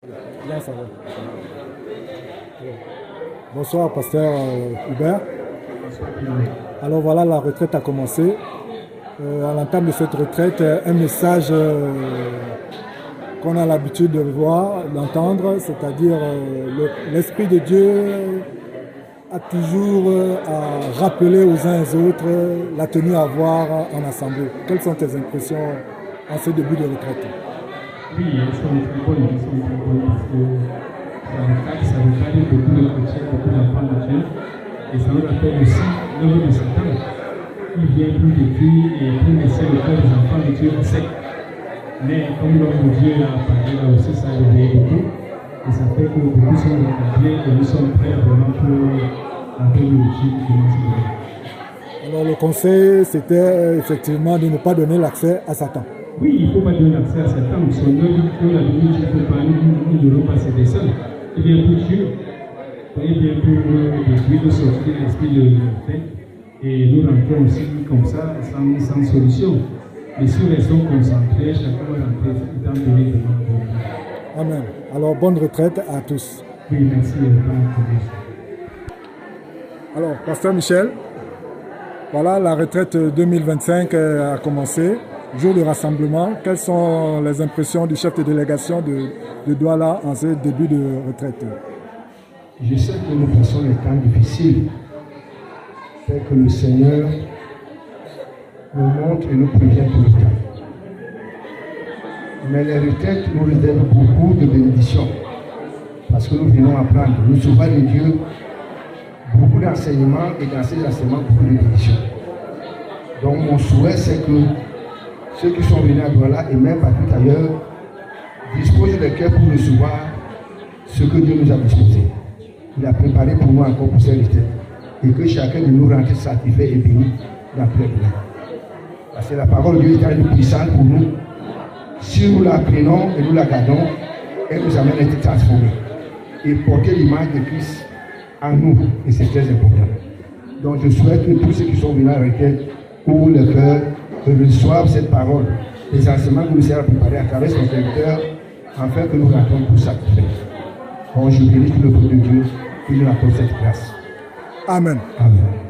Bien, ça va. Bonsoir, pasteur Hubert. Alors voilà, la retraite a commencé. À l'entame de cette retraite, un message qu'on a l'habitude de voir, d'entendre, c'est-à-dire l'Esprit de Dieu a toujours à rappeler aux uns et aux autres la tenue à avoir en assemblée. Quelles sont tes impressions en ce début de retraite? Oui, elles sont très bonnes, parce que ça recadre beaucoup de chrétiens, beaucoup d'enfants de Dieu, et ça nous rappelle aussi l'œuvre de Satan, qui vient pour détruire et pour laisser le cœur des enfants de Dieu sec. Mais comme l'homme de Dieu a parlé là aussi, ça a réveillé beaucoup, et ça fait que beaucoup sont recadrés et nous sommes prêts vraiment pour entrer le Dieu qui nous. Alors le conseil, c'était effectivement de ne pas donner l'accès à Satan. Oui, il ne faut pas donner l'accès à Satan. Son œuvre, on a donné, il ne faut pas, nous ne devons pas céder seul. Eh bien, pour Dieu, eh bien, pour détruire, de sortir l'esprit de fait, et nous rentrons aussi comme ça, sans solution. Mais si nous restons concentrés, chacun va rentrer dans le donner devant Dieu. Amen. Alors, bonne retraite à tous. Oui, merci. Alors, pasteur Michel, voilà, la retraite 2025 a commencé. Jour de rassemblement, quelles sont les impressions du chef de délégation de Douala en ce début de retraite? Je sais que nous passons des temps difficiles, tel que le Seigneur nous montre et nous prévient tout le temps. Mais les retraites nous réservent beaucoup de bénédictions, parce que nous venons apprendre, nous souvent de Dieu, beaucoup d'enseignements et dans ces enseignements, beaucoup de bénédictions. Donc mon souhait, c'est que ceux qui sont venus à Douala et même partout ailleurs disposent des cœurs pour recevoir ce que Dieu nous a disposé. Il a préparé pour nous encore pour cette retraite. Et que chacun de nous rentre satisfait et béni dans plein de Parce que la parole de Dieu est puissante pour nous. Si nous la prenons et nous la gardons, elle nous amène à être transformés et porter l'image de Christ en nous. Et c'est très important. Donc je souhaite que tous ceux qui sont venus à la retraite ouvrent le cœur et reçoivent cette parole, les enseignements que nous avons préparés à travers son serviteur, afin que nous rentrons pour satisfaire. Donc je bénis le peuple de Dieu qui nous accorde cette grâce. Amen. Amen.